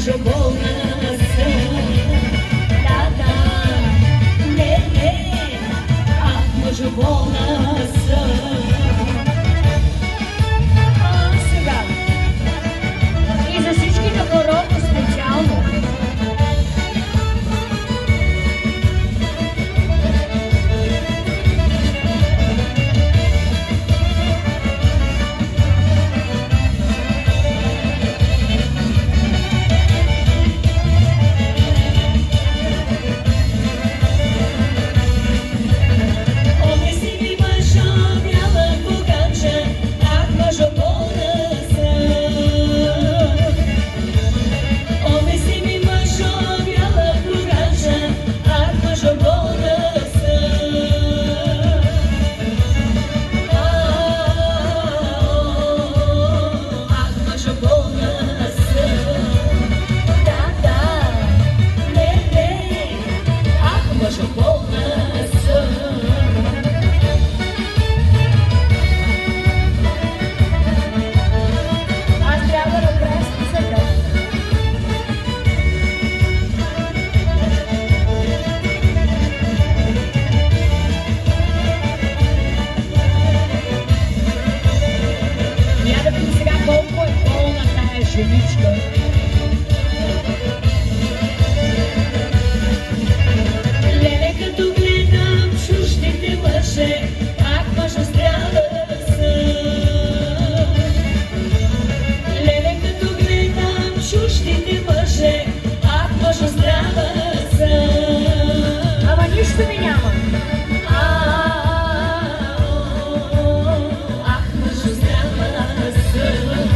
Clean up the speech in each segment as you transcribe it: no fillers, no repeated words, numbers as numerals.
мъжо болна съм. Да, не, ах, мъжо болна съм. Сега и за всички на народно специално. Леле, като гледам чуждите мъже, ах, мъжо здрава съм. Леле, като гледам чуждите мъже, ах, мъжо здрава съм. Ама нищо ми няма. Ах, мъжо здрава съм.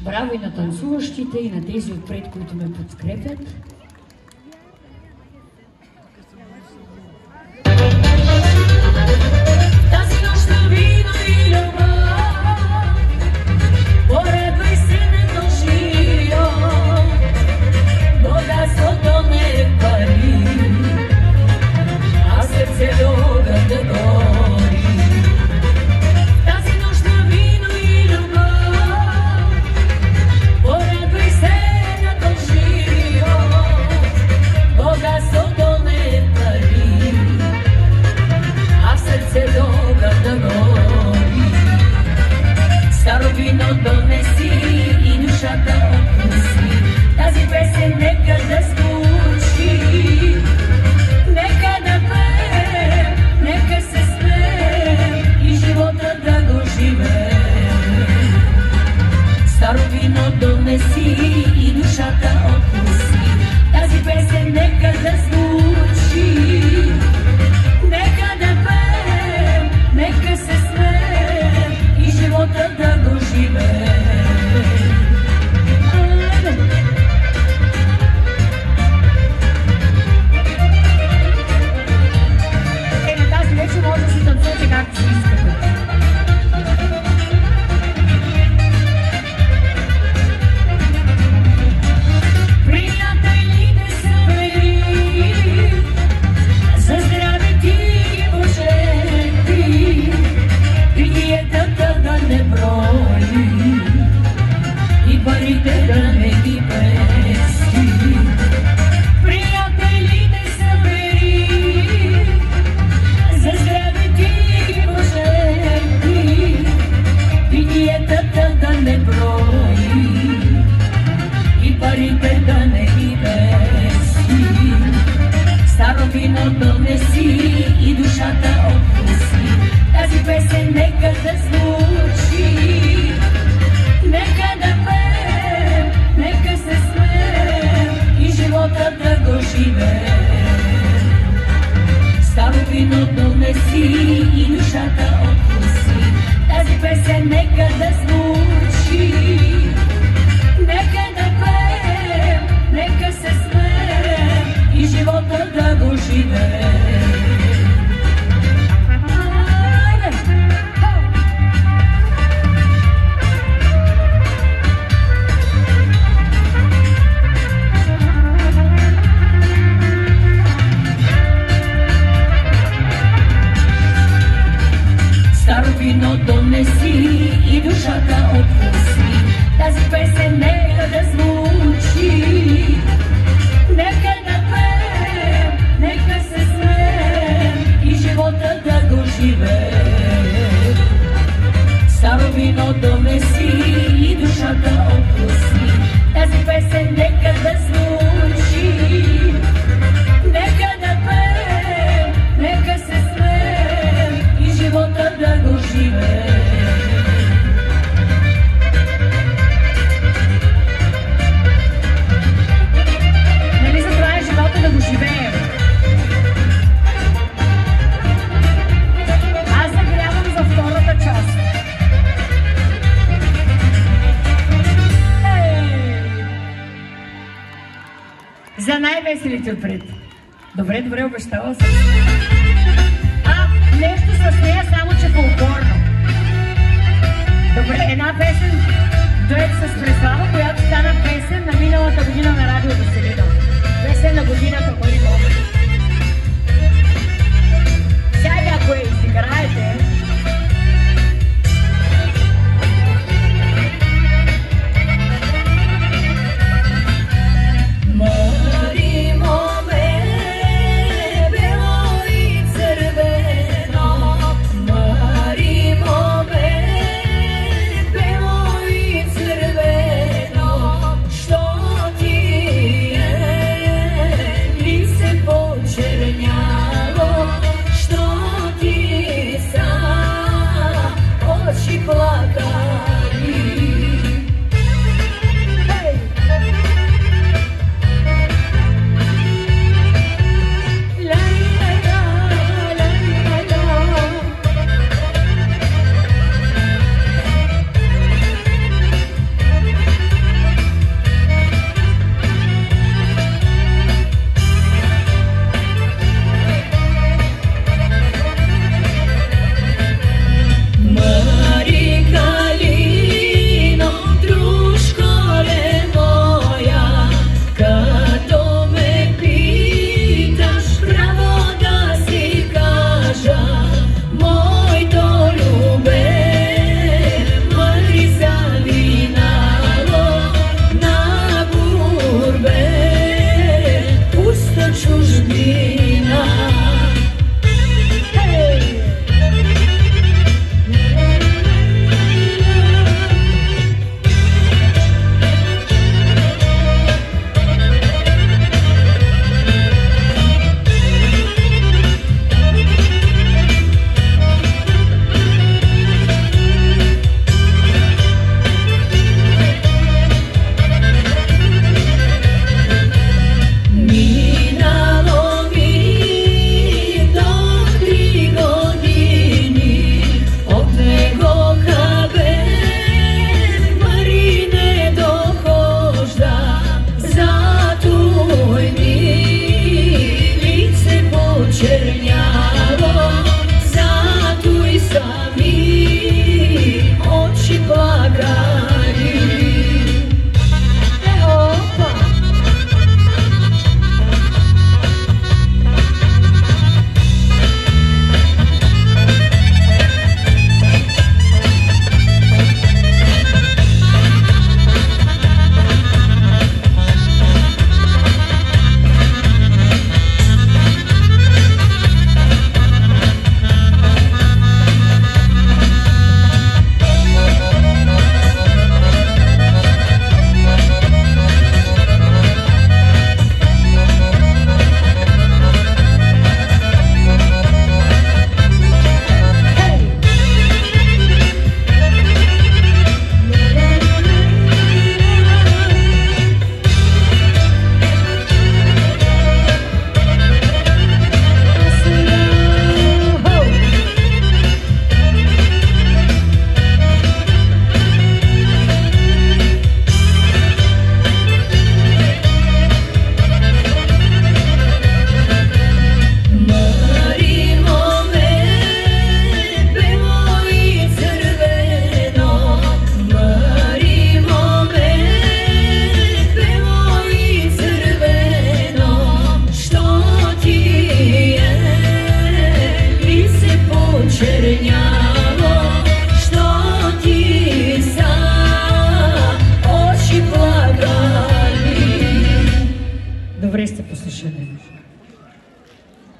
Браво и на танцуващите, и на тези отпред, които ме подкрепят. Тази нощ на вино и любов, поредвай се на дължия, богатството не е пари, а сърце лога да гори. Тази нощ на вино и любов, поредвай се на дължия, душата откуси. Тази песен нека да звучи. Нека да пеем, нека се смеем и живота да го живеем. Старо вино донеси и душата откуси. Тази песен нека да звучи. Нека да пеем, нека се смеем и живота да го живеем. Старо вино донеси и душата откуси. Тази песен нека да звучи. Нека да пеем, нека се смеем и живота да го живеем. Нали за това е живота да го живеем? Аз загрявам за втората част. За най-веселите отпред. Добре, добре, обещала съм. Нещо с нея, само че фолклорно. Добре, една песен, дует с Преслава, която стана песен на миналата година на Радио Веселина. Песен на годината, пари Бога. Сега някой изиграете. Boy.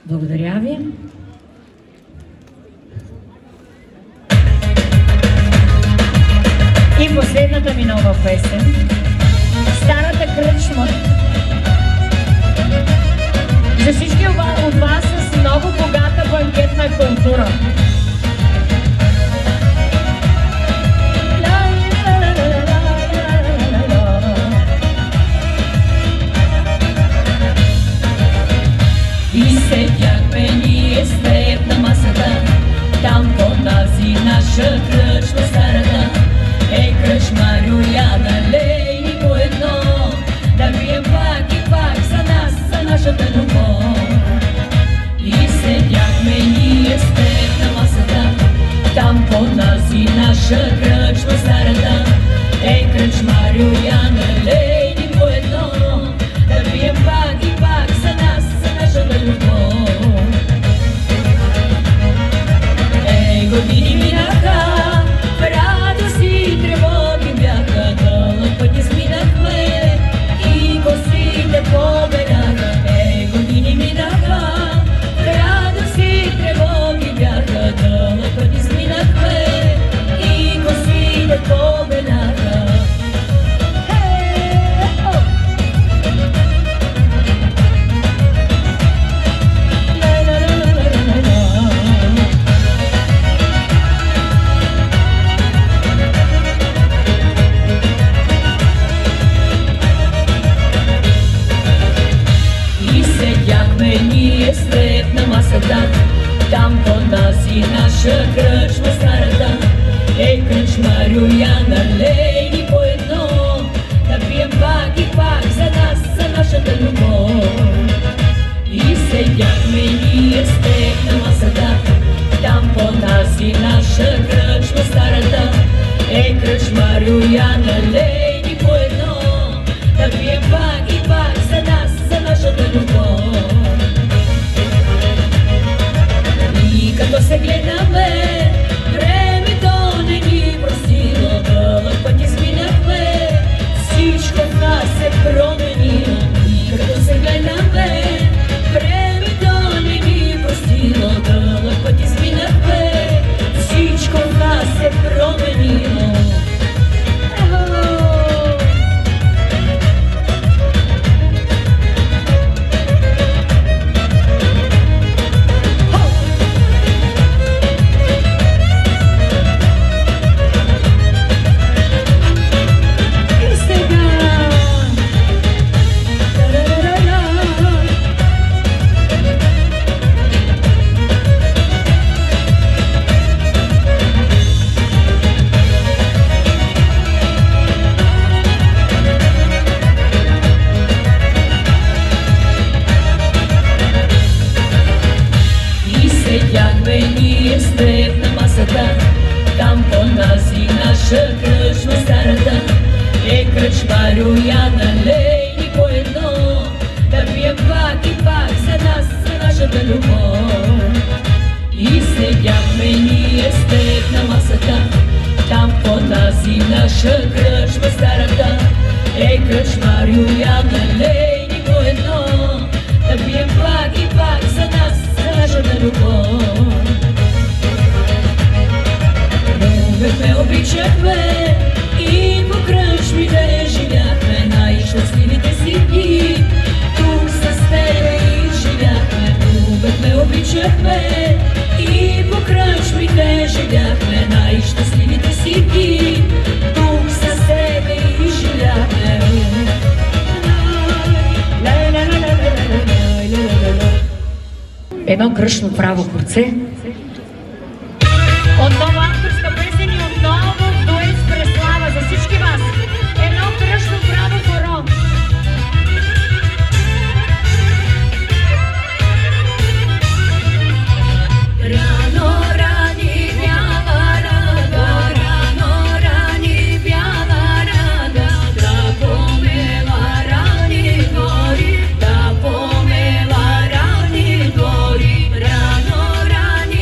Благодаря ви. И последната ми нова песен. Старата кръчма. За всички от вас с много богата банкетна култура. И седяхме ние с теб на масата, там по тази наша кръчма старата. Ей, кръчмарю, я налей ни по едно, да пием пак и пак за нас, за нашата любов. И седяхме ние с теб на масата, там по тази наша кръчма старата. Ей, кръчмарю, я налей ни по едно, да пием пак и пак за нас, за нашата любов. Ей, години минаха, радост и тревоги бяха, дълъг път изминахме и косите побеляха. Ей, години минаха, радост и тревоги бяха, дълъг път изминахме и косите побеляха. Ние с теб на масата, там по тази наша кръчма старата. Ей, кръчмарю, я налей ни по едно, да пием пак и пак за нас, за нашата любов. И седяхме ние с теб на масата, там по тази наша кръчма старата. Ей, кръчмарю, я налей ни по едно, да пием пак и пак за нас, за нашата любов. И като се гледаме, времето не ни простило, дълъг път изминахме, всичко в нас се променило. И като се гледаме, времето не ни простило, дълъг път изминахме, всичко в нас се променило. Ние с теб на масата, там по тази наша кръчма старата. Ей, кръчмарю, я налей ни по едно, да пием пак и пак за нас, за нашата любов. И седяхме ние с теб на масата, там по тази наша кръчма старата. Ей, кръчмарю, я налей ни по едно, да пием пак и пак за нас, за нашата любов. Любехме, обичахме и по кръчмите живяхме, най-щастливите си дни тук с тебе изживяхме. Любехме, обичахме и по кръчмите живяхме, най-щастливите си дни тук с тебе изживяхме. Едно кръшно право курце. Отново авторска песен и отново дует с Преслава за всички вас. Едно кръшно право хоро. Рано рани бяла рада, рано рани бяла рада, да помела рани гори, да помела рани гори. Рано рани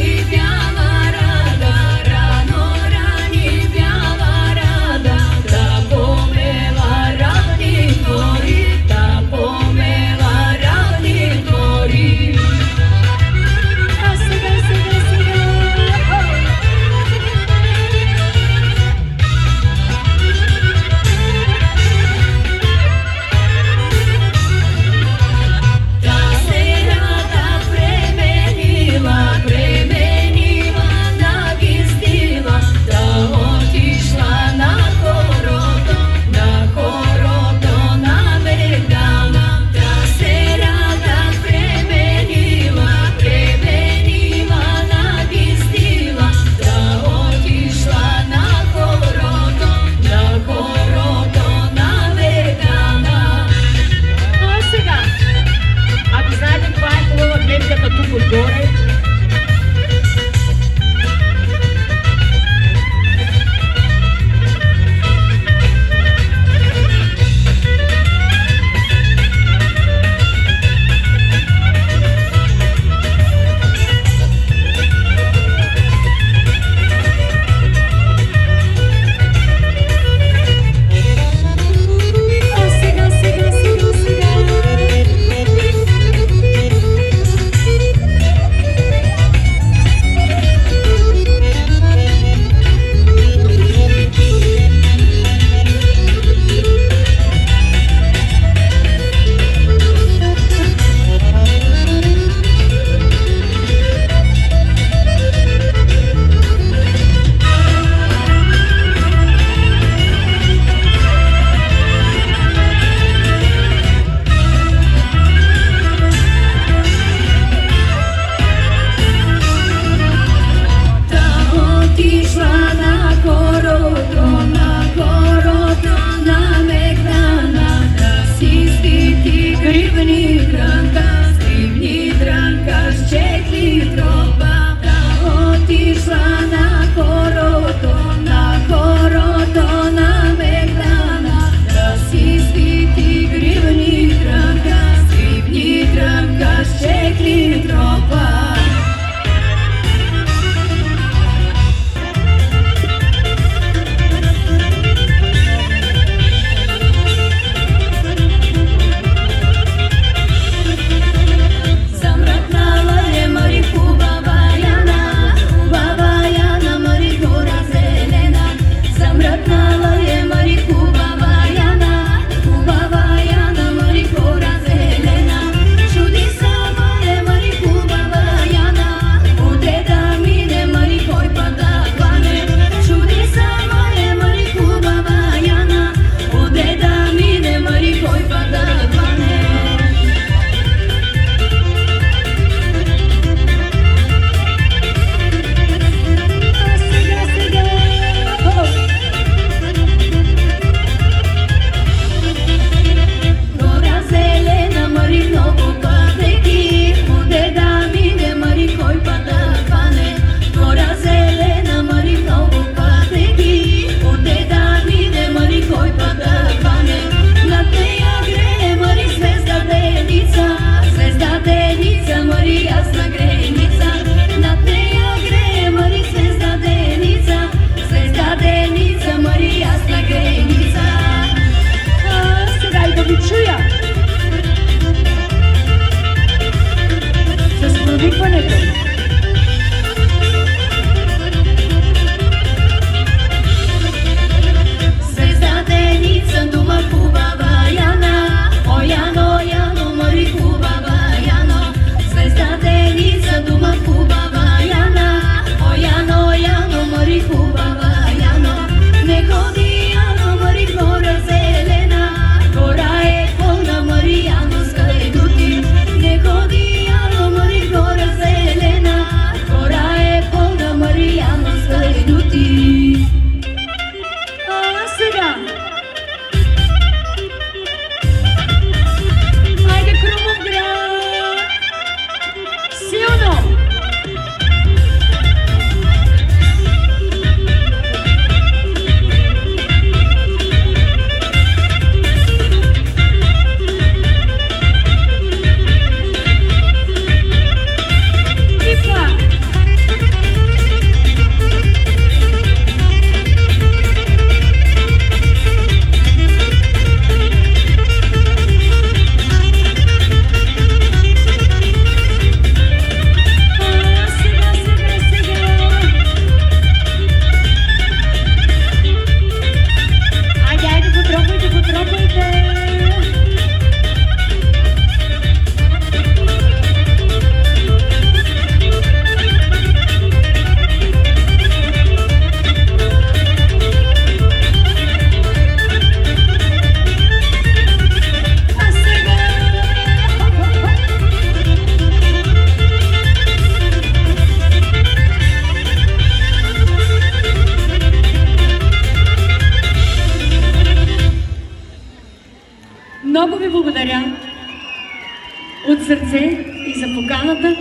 сърце и за поканата.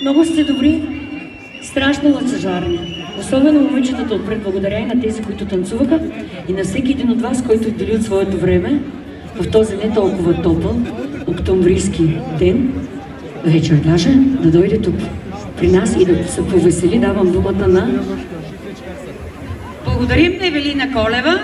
Много сте добри, страшно лъчезарни. Особено момичетата отпред, благодаря и на тези, които танцуваха, и на всеки един от вас, който отдели от своето време в този не толкова топъл октомврийски ден, вечер даже, да дойде тук при нас и да се повесели. Давам думата на... Благодарим на Евелина Колева.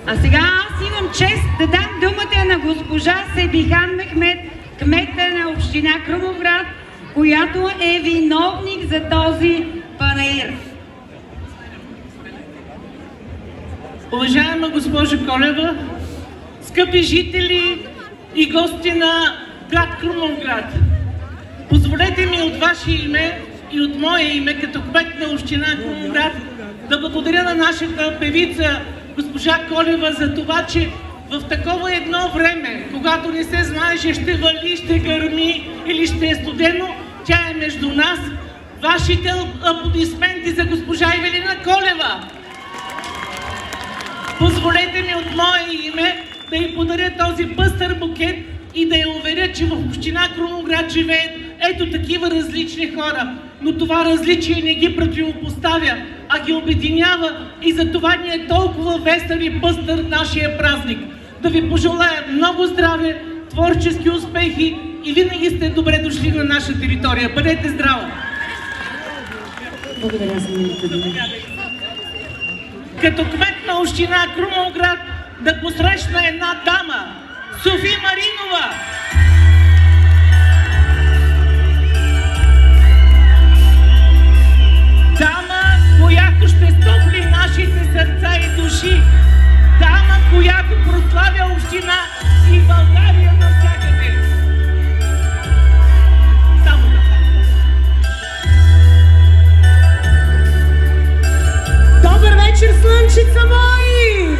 А сега аз имам чест да дам думата на госпожа Себихан Мехмед, кмета на община Крумовград, която е виновник за този панаир. Уважаема госпожо Колева, скъпи жители и гости на град Крумовград, позволете ми от ваше име и от мое име като кмет на община Крумовград да благодаря на нашата певица госпожа Колева за това, че в такова едно време, когато не се знаеше ще вали, ще гърми или ще е студено, тя е между нас. Вашите аплодисменти за госпожа Евелина Колева. Позволете ми от мое име да й подаря този пъстър букет и да я уверя, че в община Крумовград живеят ето такива различни хора. Но това различие не ги противопоставя, а ги обединява и за това ни е толкова весел и пъстър нашия празник. Да ви пожелая много здраве, творчески успехи и винаги сте добре дошли на наша територия. Бъдете здрави! Благодаря за милите думи. Като кмет на община Крумовград да посрещна една дама, Софи Маринова. Дама, която ще стопли нашите сърца и души. Дама, която прославя община и България навсякъде. Само да. Добър вечер, слънчица мои!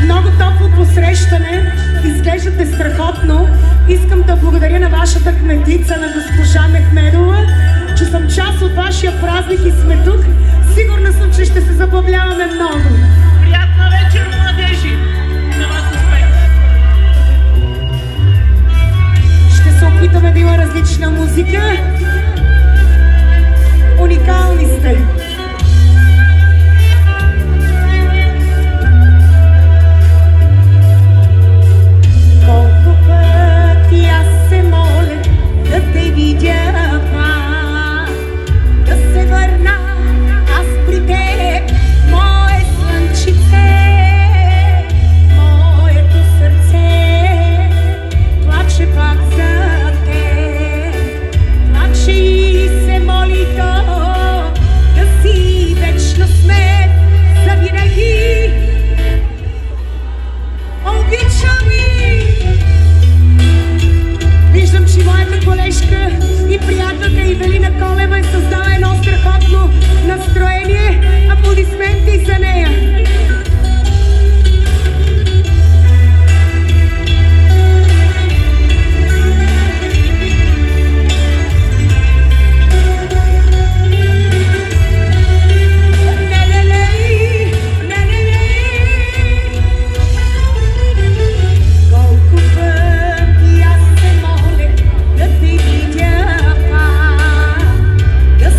Много топло посрещане, изглеждате страхотно. Искам да благодаря на вашата кметица, на госпожа Мехмедова, че съм част от вашия празник и сме тук. Сигурна съм, че ще се забавляваме много. Приятна вечер, младежи! На вас успех! Ще се опитаме да има различна музика. Уникални сте! Колко пъти аз се моля да те видя пак, да се върна аз при теб, мое слънчице, моето сърце плаче пак за теб, плаче и се моли то да си вечно с мен завинаги. Обичам ви! Виждам, че моята колежка и приятелка Евелина Колева е създала едно страхотно настроение. Аплодисменти за нея! Да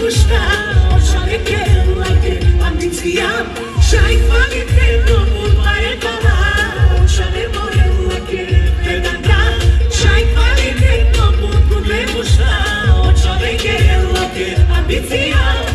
busta, očale kerlake, ambicija, šaj kvalitetno budvare bala, očale morelake, pedanta, šaj kvalitetno budvare busta, očale kerlake, ambicija.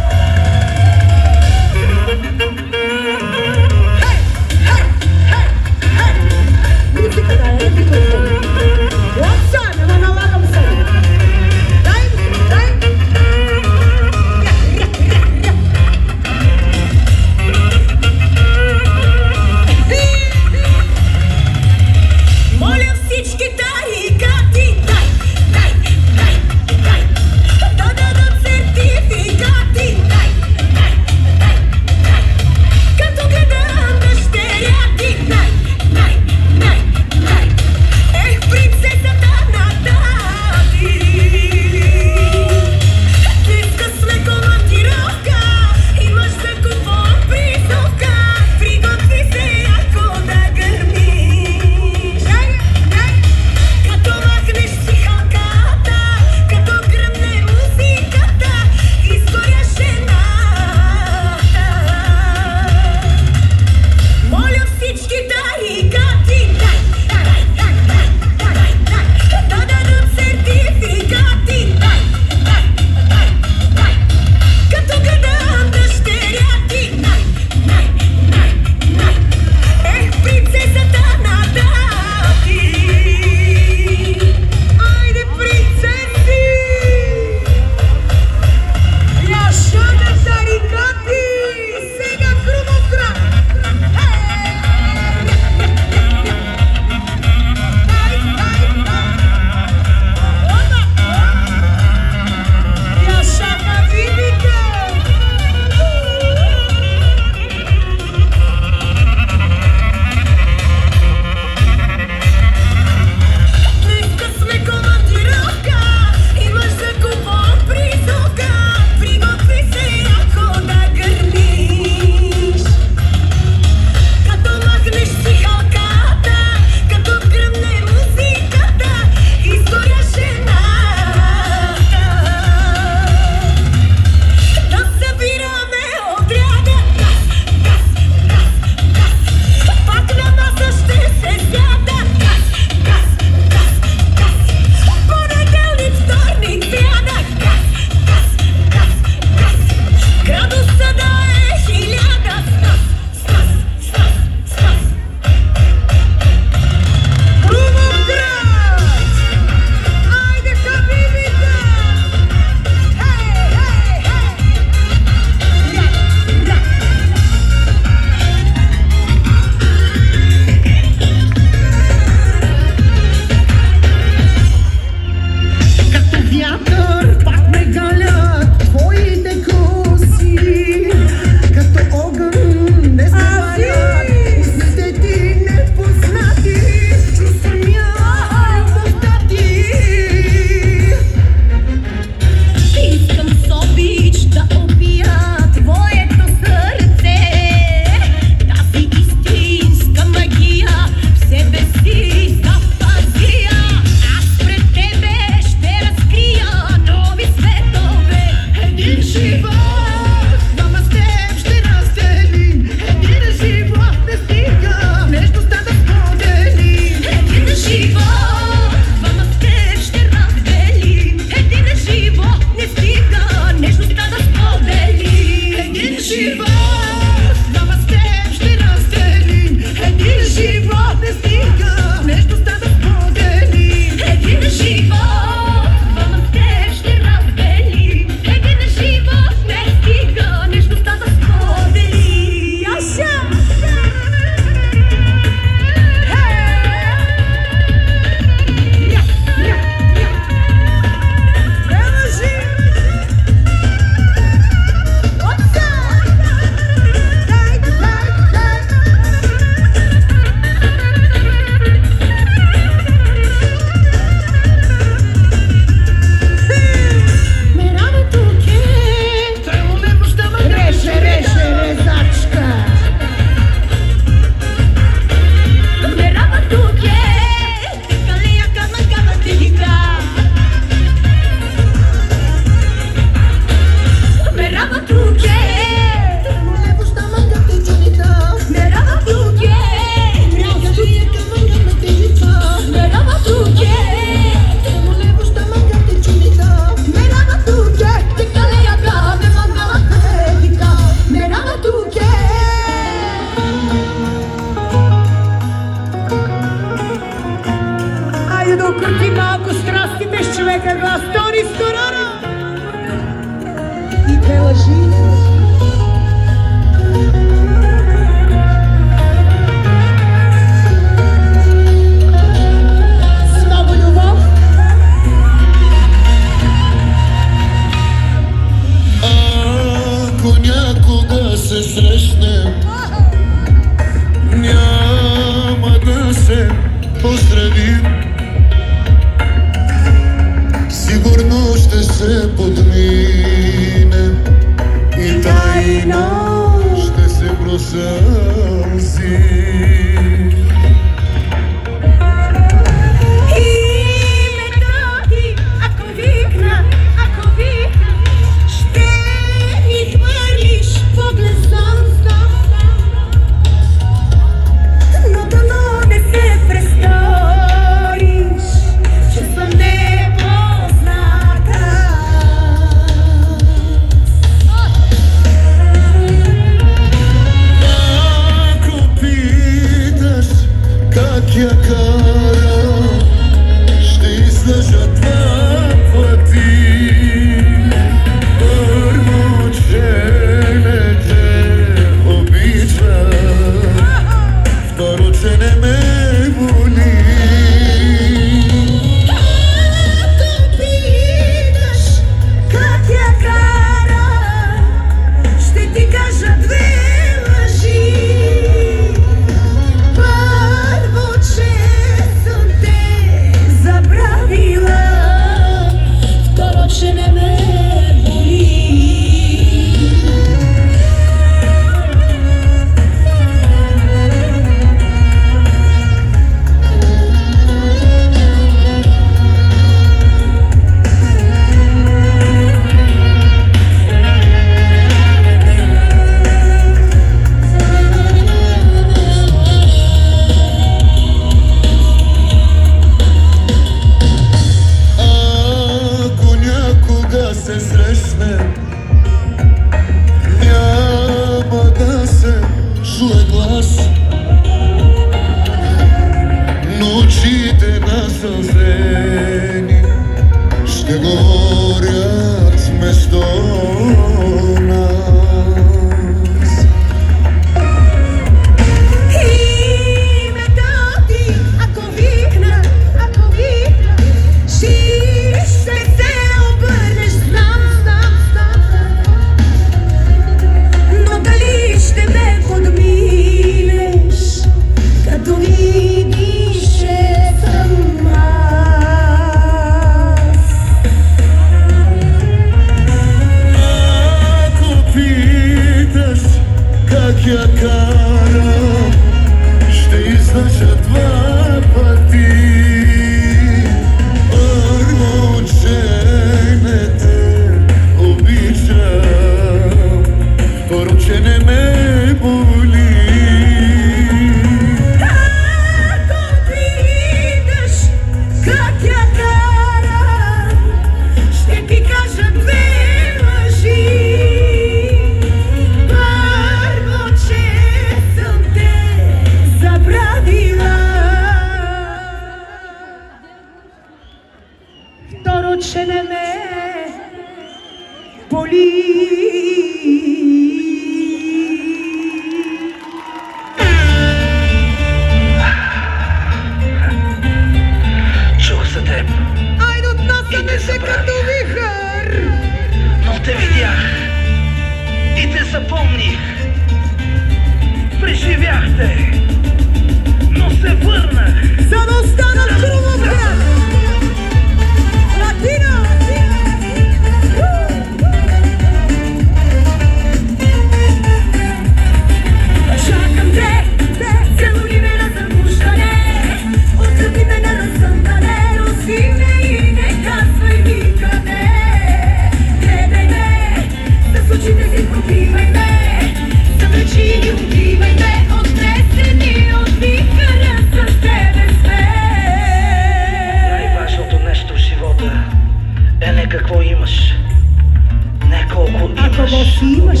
Какво си имаш?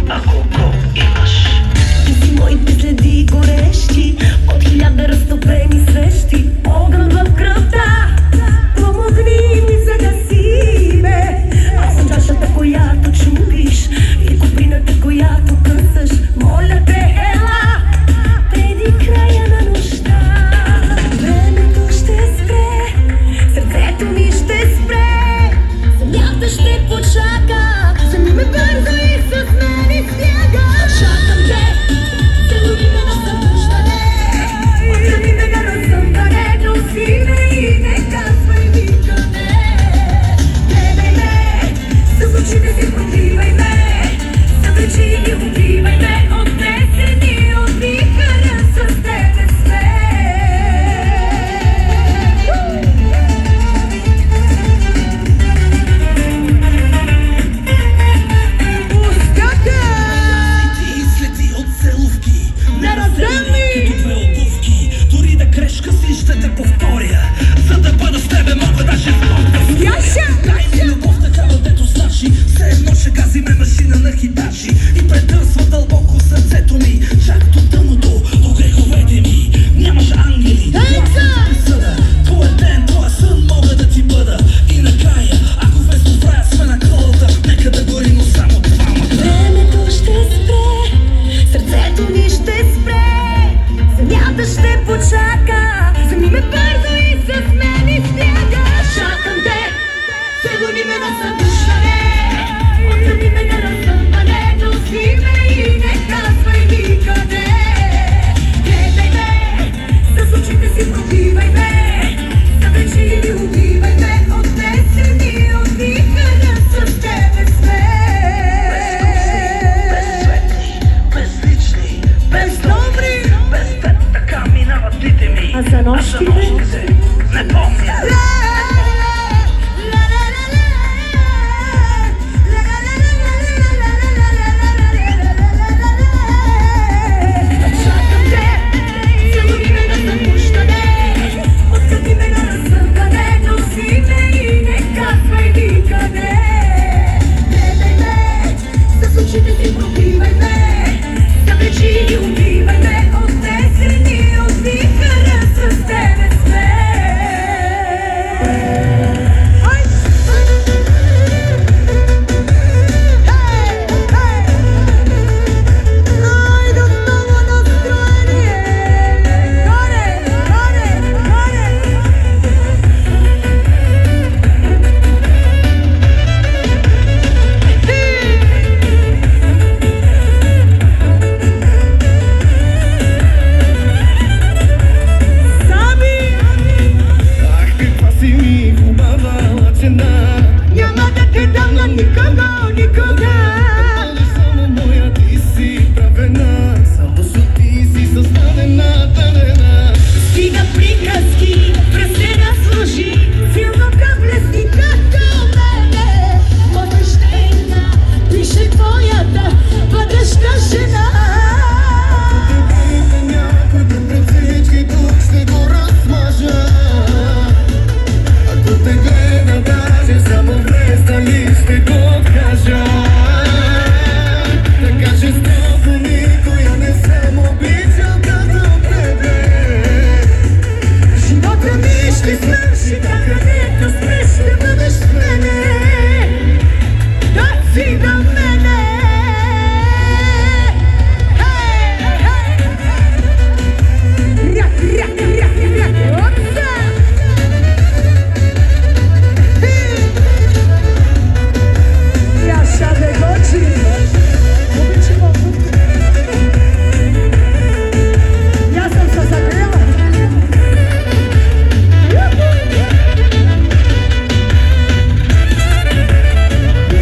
Ако го имаш. Ти си моите следи горещи от 1000 разтопени свещи. Огън в кръвта, Помогни ми загаси ме. аз съм чашата, която чупиш и куприната, която късаш. Моля те, ела, преди края на нощта. Времето ще спре, сърцето ми ще спре, земята ще почака. Вземи ме бързо и с мен избяга. Чакам те, целуни ме на събуждане, отстрани ме на разсъмване. Носи ме и не казвай никъде. Гледай ме, с очите си пробивай ме, съвлечи и убивай ме. Отнесени от вихъра с тебе сме. Слети от целувки, неразделни като две обувки. Дори да грешка си ще те повторя, за да бъда с тебе мога даже в Яша! дай ми любов такава, дето значи все едно ще гази ме машина на хитачи и претърсва дълбоко сърцето ми, чак до дъното, до греховете ми. Нямаш ангели, нямаш присъда. Твоя ден, твоя сън мога да ти бъда. И накрая, ако вместо в рая сме на колата, нека да гори, но само двамата. Времето ще спре, сърцето ми ще спре, земята ще почака. Вземи ме бързо и с мен избяга. Чакам те, целуни ме на събуждане, отстрани ме на разсъмване. Носи ме и не казвай никъде. Гледай ме, с очите си пробивай ме, съвлечи и убивай ме. Отнесени от вихъра с тебе сме. Безсветли, безлични, Бездобри! без теб така минават дните ми. А за нощите? Не помня. Чакам те, целуни ме на събуждане, отстрани ме на разсъмване. Носи ме и не казвай никъде. Гледай ме, с очите си пробивай ме, съвлечи и убивай ме. Отнесени от вихъра с тебе сме. Айде отново настроение! Горе, горе, горе! Сами! Ах, каква си ми хубава цена. Няма да те дам на никого, никога! Само моя ти си правена, само ти си създадена, дадена. Стига приказки, пръстена служи, силно блести като мене. Посвещена пише твоята бъдеща жена. Дебите някой да пред всички тук ще го размажа. Ако те гледа даже само влез, дали ще го откажа. Така жестоко никоя не съм обичал като тебе. Живота ми ще свърши там, където спреш, ще бъдеш с мене. Да си до мене. Ряк, ряк, ряк, ряк, отца! Яша Бегочи! Обичам. Я съм се загрела.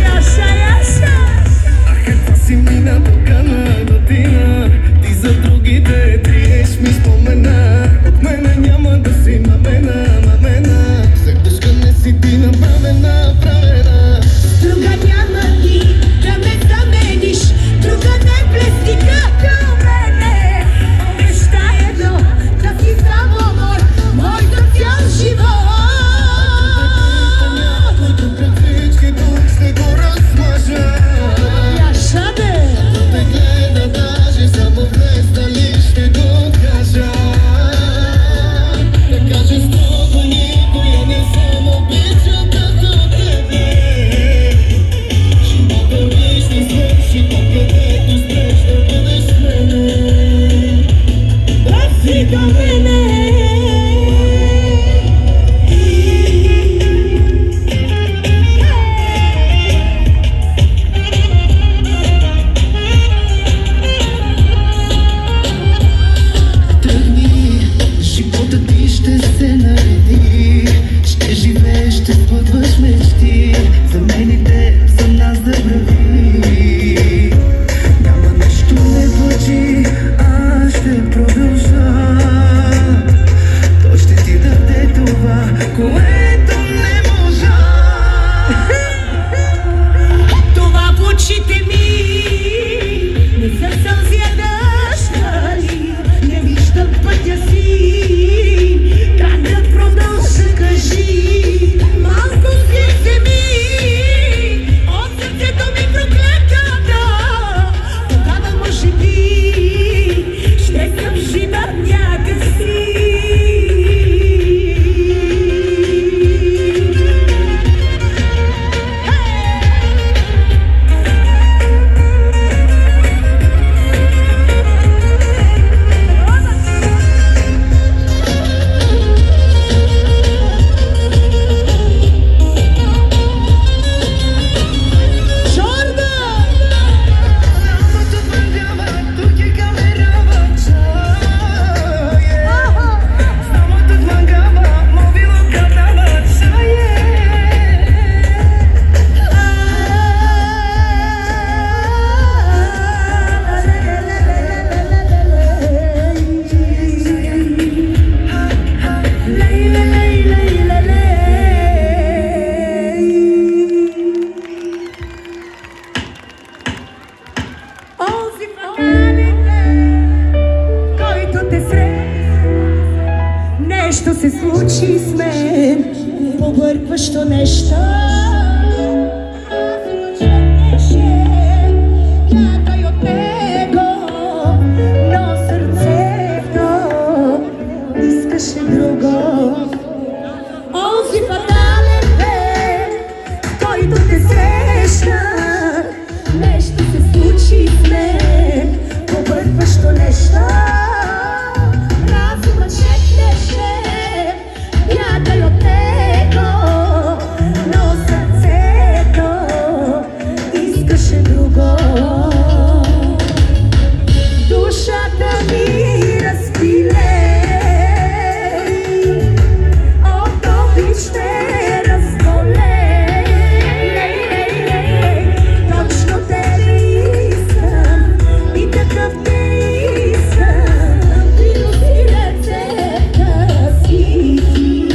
Яша, Яша! Ах, каква си мина покана година, ти за другите триеш ми спомена. От мене няма да си мамена, мамена. Сърдъчка не си ти направена, правена. Друга няма ти да ме замениш, друга не блести като мене. Обещай едно, да си само мой за цял живот. Който пред всички тук ще го размажа. Нещо се случи с мен, объркващо нещо. Бягай от него, но сърцето искаше друго. Онзи фатален ден, в който те срещнах, нещо се случи с мен, объркващо нещо. Разумът шепнеше, бягай от него, но сърцето искаше друго. Душата ми разпиле, от обич ме разболе. Точно тебе искам и такъв те искам, бил си ръцете си ти.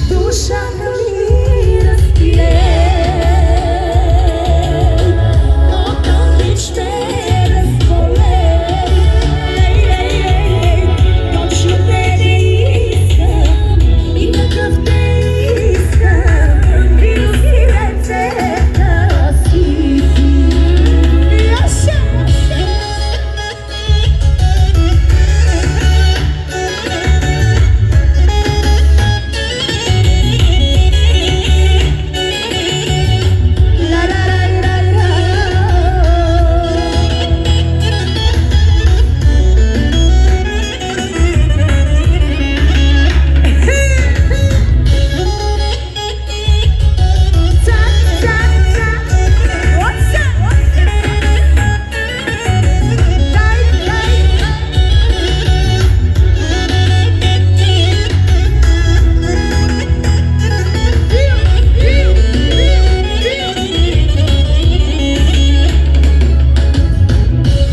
Душата ми разпиле, от обич ме разболе. Точно тебе искам и такъв те искам, бил си ръцете си ти.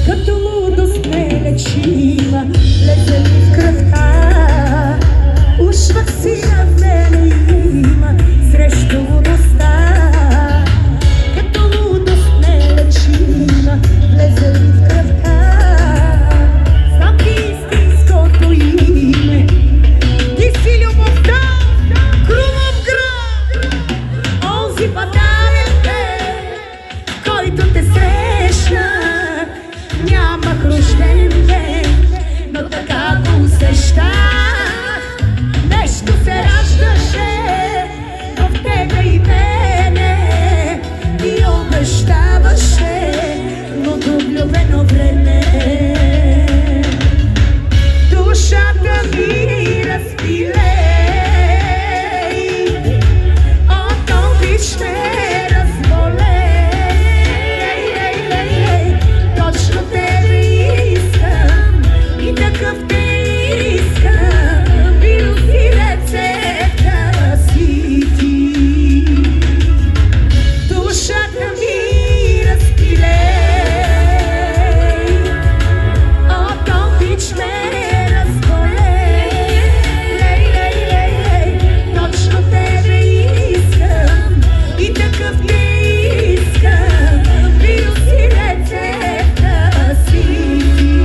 Като лудост нелечима, влезе ми в кръвта. Уж ваксина в мене има срещу лудостта. Като лудост нелечима, влезе ми в кръвта. Знам ти истинското име, ти си любовта, Крумовград. Онзи фатален ден, който те срещнах, нямах рожден ден, но така го усещах. Нещо се раждаше в тебе и мене и обещаваше многоблюбено време. Душата ми разпиле, от обич ме разболе. Точно тебе искам и такъв те искам, бил си ръцете си ти. Душата ми разпиле, от обич ме разболе. Точно тебе искам и такъв те искам, бил си ръцете си ти.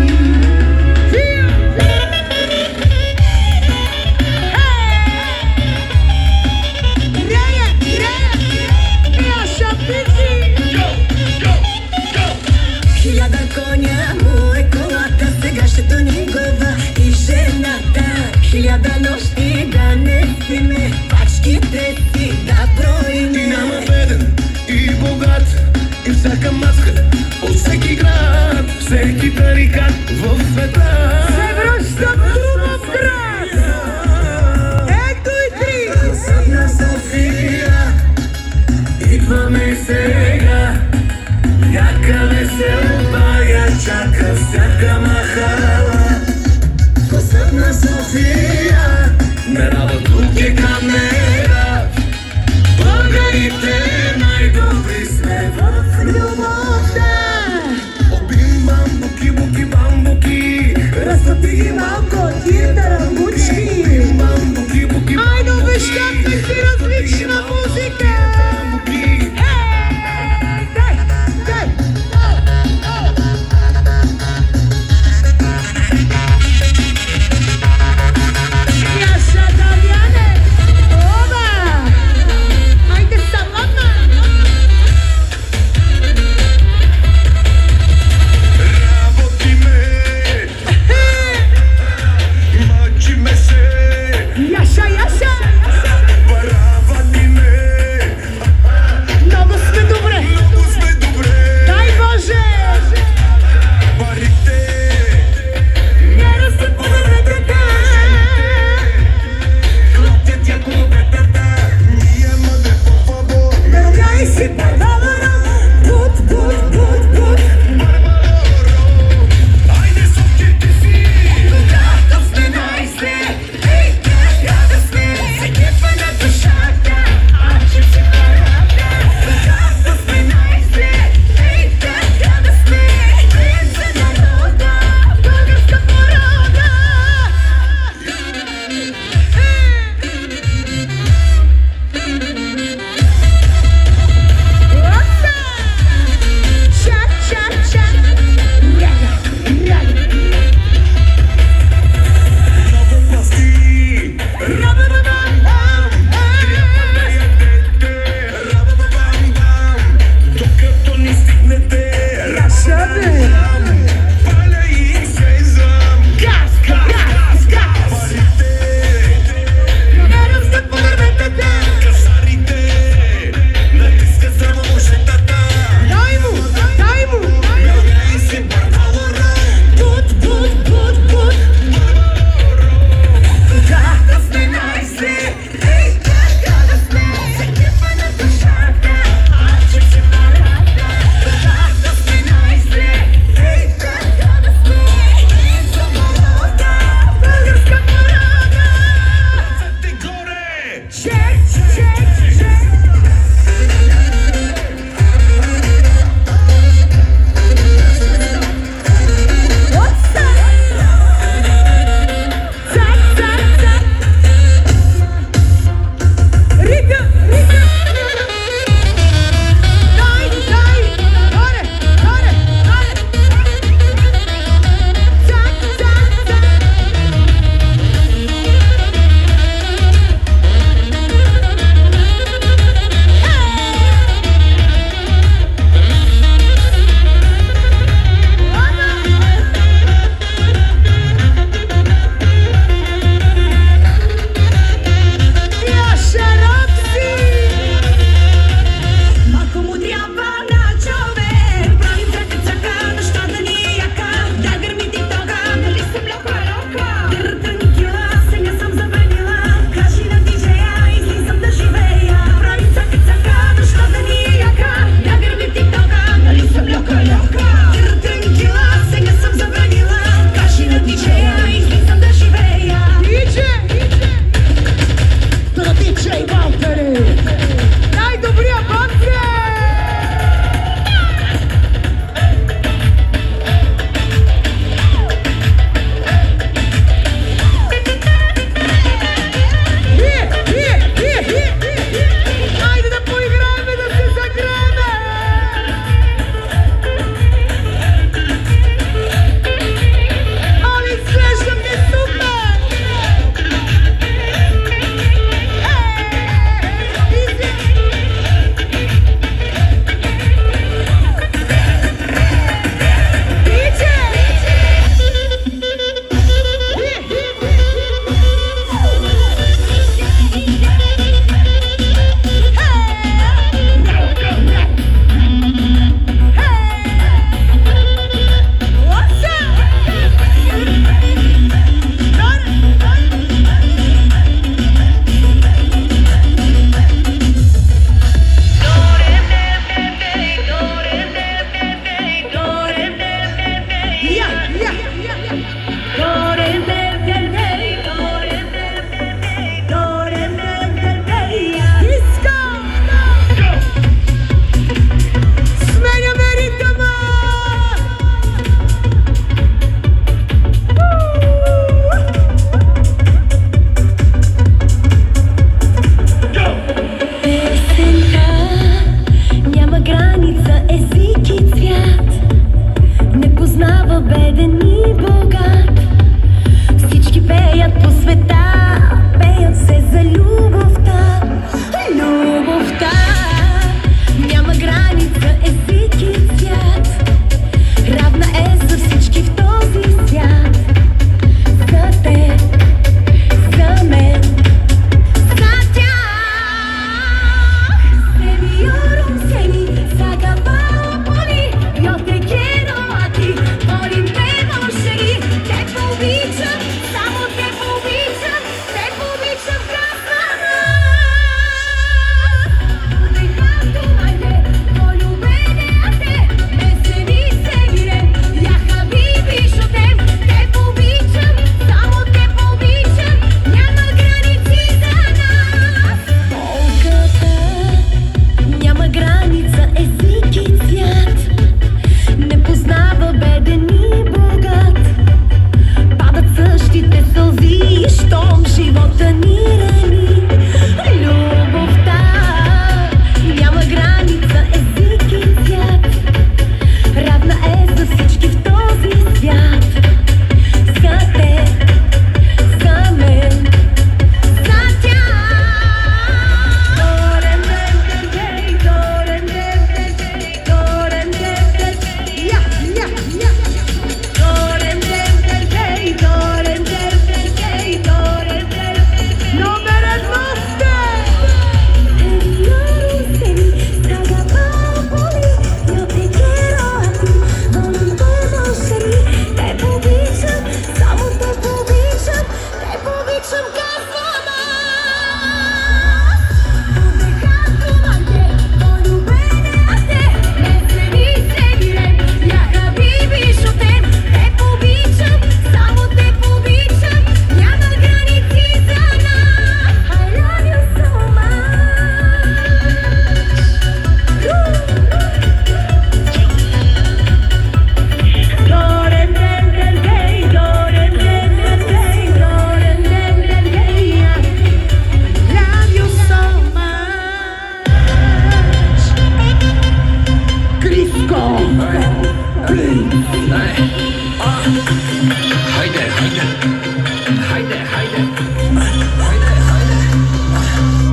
Хиляда коня му е колата, сега ще тонигова и жената. Хиляда нощи да не спиме, пачките си да броиме. И няма беден и богат, и всяка маска от всеки град, всеки тарикат в света. Се връща в Крумовград. Ето и три. Съдна София, идваме сега. Яка веселба я чака всяка махала. Съдна София, мерава тук е камера. Българите най-добри сме в любовта. Обим бамбуки, буки, бамбуки, Разтопи ги малко тия тарамбучки. обим бамбуки, буки, Айде обещахме си различна музика. бамбуки. Дай, дай.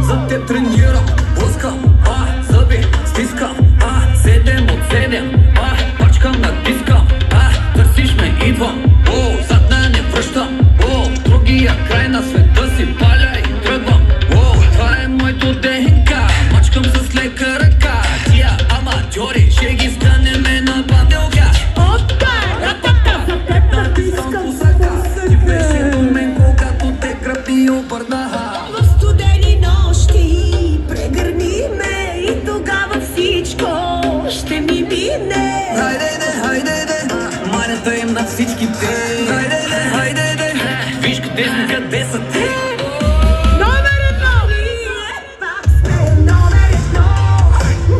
За теб тренирам, блъскам, зъби стискам, 7 от 7, пачка натискам, търсиш ме, идвам, зад нея не връщам, другия край на света си паля и тръгвам, това е моето ДНК, мачкам с лека ръка, тия аматьори ще ги сганеме на банделка. За теб натискам с ръка, ти беше до мен, когато те грабни обърнаха. В студени нощи прегърни ме и тогава всичко ще ми мине. Хайде, манята им на всичките. Хайде, виж къде сме, къде са те. Номер едно! Ние пак сме номер едно.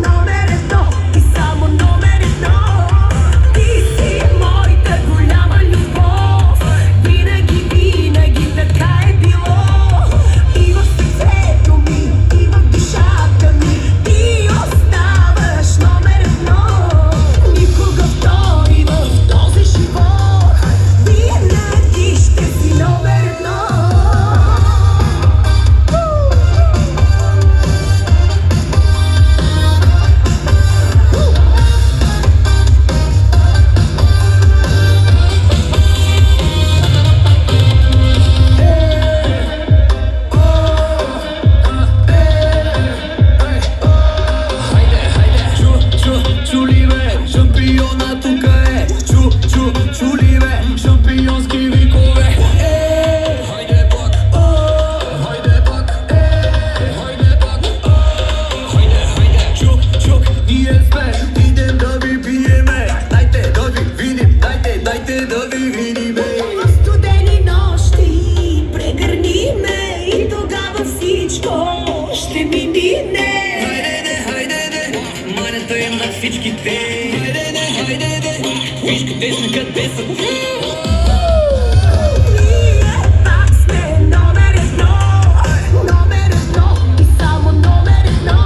Номер едно и само номер едно. Ти си моята голяма любов. Винаги така е било. И в сърцето ми, и в душата ми. Ти оставаш номер едно. Никога втори в този живот. Винаги ще си номер едно. Чули бе, шампиона тука е. Чули бе, шампионски викове. Хайде пак, хайде пак, хайде пак, хайде. Чук, ние сме, идем да ви биеме. Дайте да ви видим, дайте да ви видиме. В студени нощи прегърни ме и тогава всичко ще ми мине. Хайде, манята им на всичките. Хайде, виж къде сме, къде са те. Ние пак сме номер едно. Номер едно и само номер едно.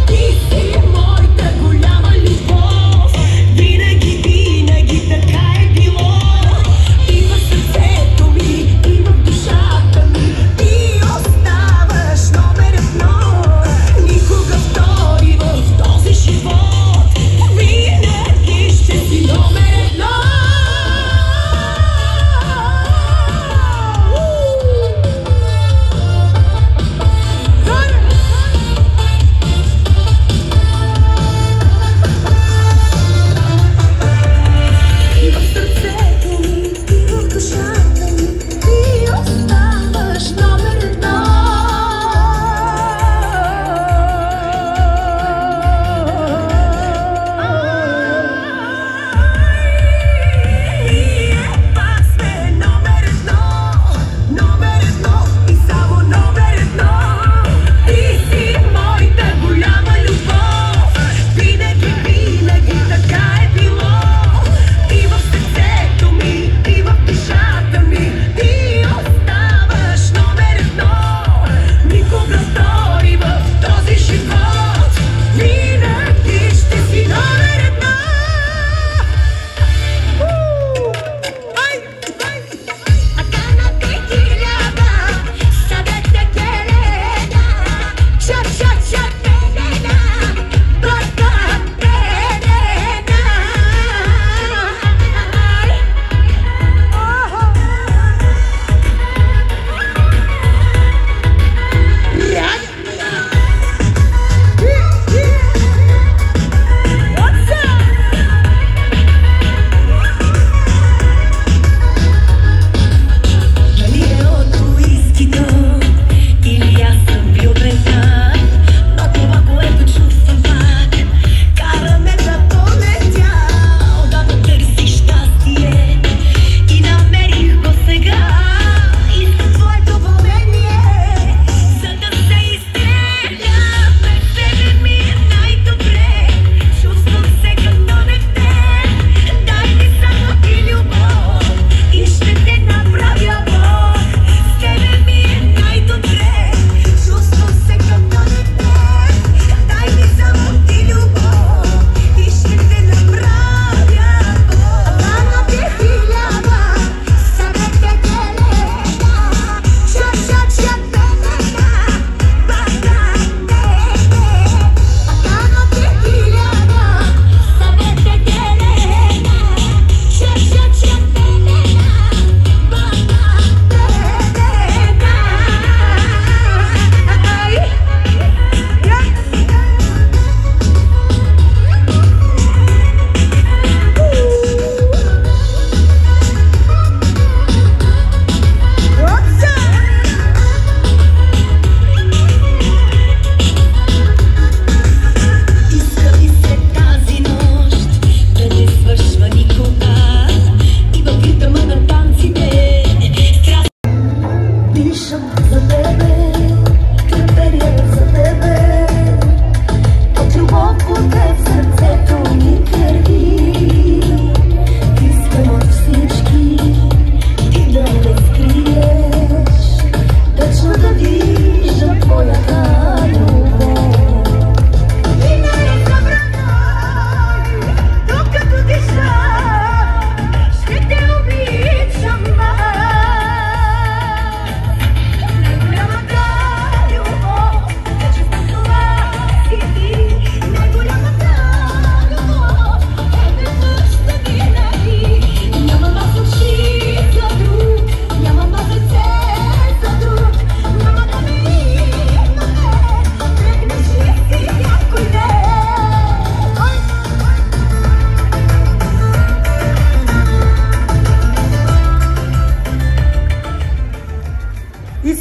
Ти си моята голяма любов. Винаги така е било. И в сърцето ми, и в душата ми. Ти оставаш номер едно. Никога втори в този живот. Винаги ще си номер едно.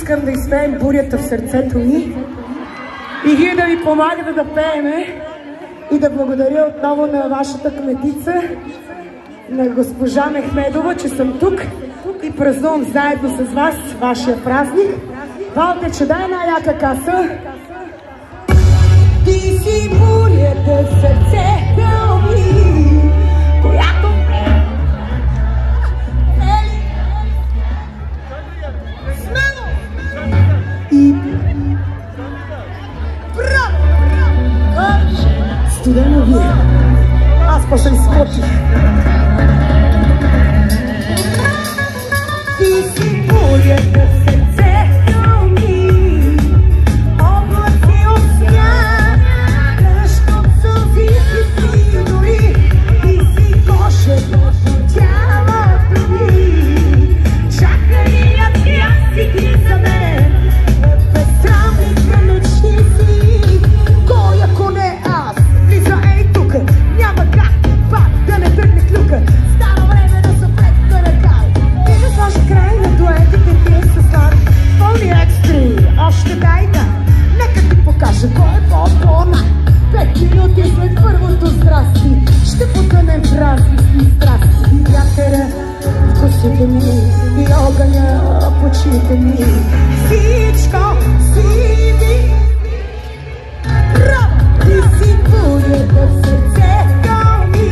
искам да изпеем бурята в сърцето ми и вие да ви помагате да пееме и да благодаря отново на вашата кметица, на госпожа Мехмедова, че съм тук и празнувам заедно с вас вашия празник. Валте, че дай една яка каса. Ти си бурята в сърцето ми, която смело и браво! Студено вие. Аз после изкочих. Ти си бурята в сърцето ми, облаци от сняг, дъжд от сълзи си дори, ти си кожата по тялото ми, чакания трясики за мен, безсрамните мечти си. Кой ако не аз, влиза ей тука, няма как пак да не тръгне клюка. Става време да се претна ръка и да сложи край на дуетите ти с слад. Пълни екстри, още дай да, нека ти покажа кой е по-пона. 5 минути след първото здрасти ще потънем в различни страсти. И вятъра в косите ми и огъня по очите ми, всичко си ми. Ти си бурята в сърцето ми,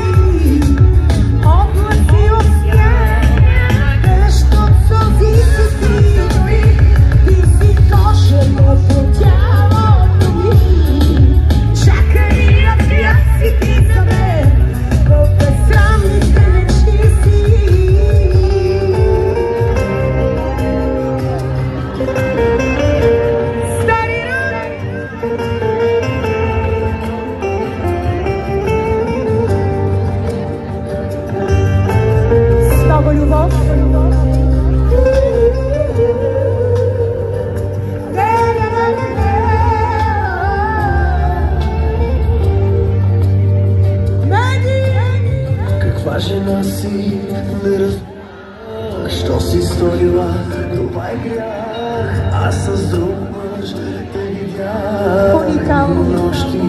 облаци от сняг, дъжд от сълзи си дори, ти си кожата по тялото ми, чакания трясики за мен, в безсрамните мечти си. С много любов. Каква жена си, не разбрах, що си сторила, това е грях. Аз с друг мъж те видях нощи,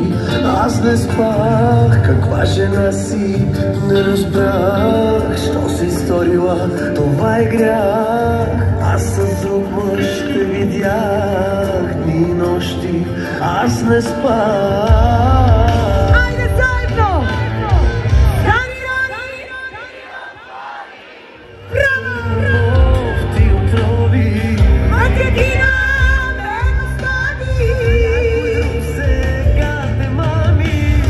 аз не спах. Каква жена си, не разбрах, що си сторила, това е грях. Аз с друг мъж те видях дни и нощи, аз не спах. Айде заедно! Ти отрови, сега те мами,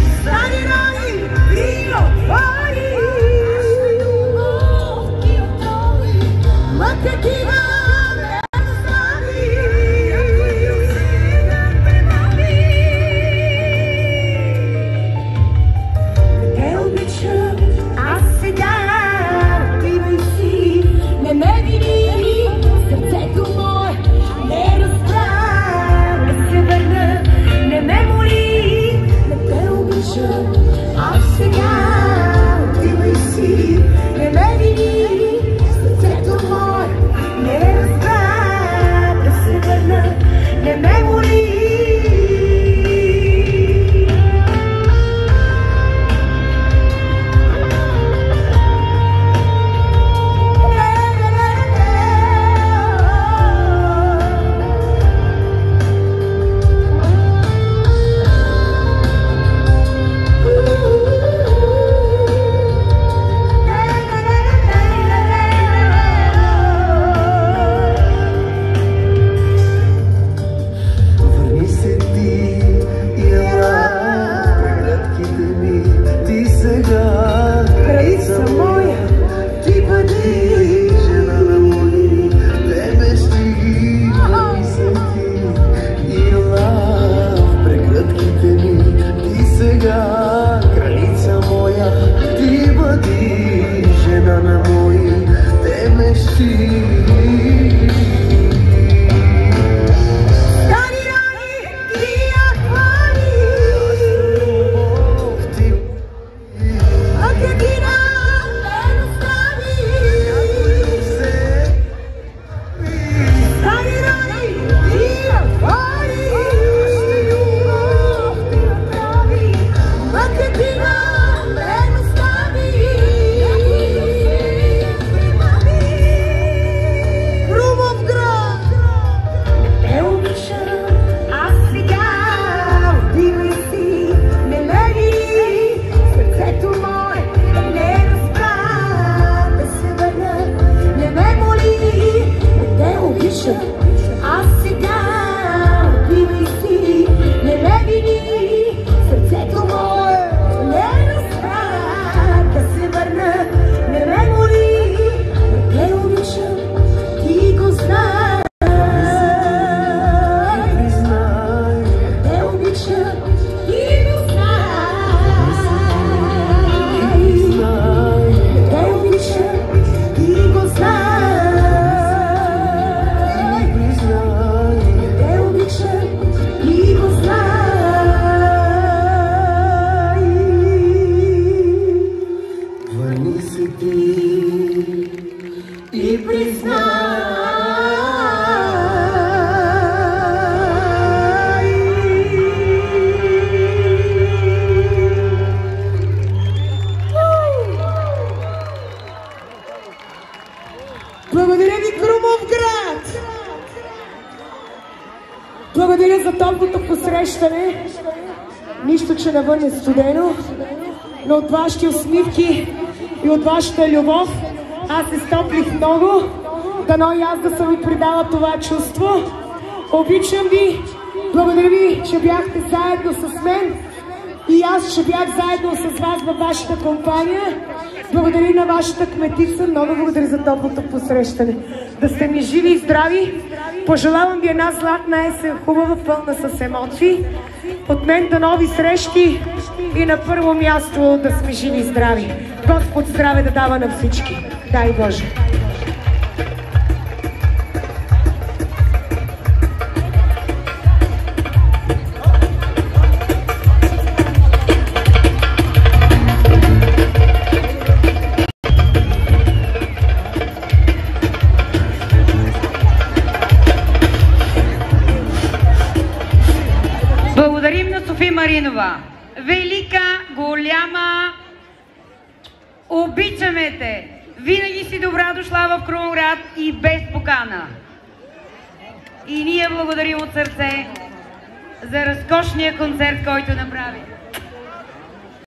Обърни се ти и признай. Благодаря ви, Крумовград! Благодаря за топлото посрещане. Нищо, че навън е студено, но от вашите усмивки и от вашата любов аз се стоплих много. Дано и аз да съм ви придала това чувство. Обичам ви, благодаря ви, че бяхте заедно с мен и аз, че бях заедно с вас във вашата компания. Благодаря на вашата кметица, много благодаря за топлото посрещане. Да сте ми живи и здрави. Пожелавам ви една златна есен, хубава, пълна с емоции. От мен до нови срещи и на първо място да сме живи и здрави. Господ здраве да дава на всички. Дай Боже! Благодарим на Софи Маринова. Велика, голяма, обичаме те. Винаги си добра дошла в Крумовград и без покана. И ние благодарим от сърце за разкошния концерт, който направи.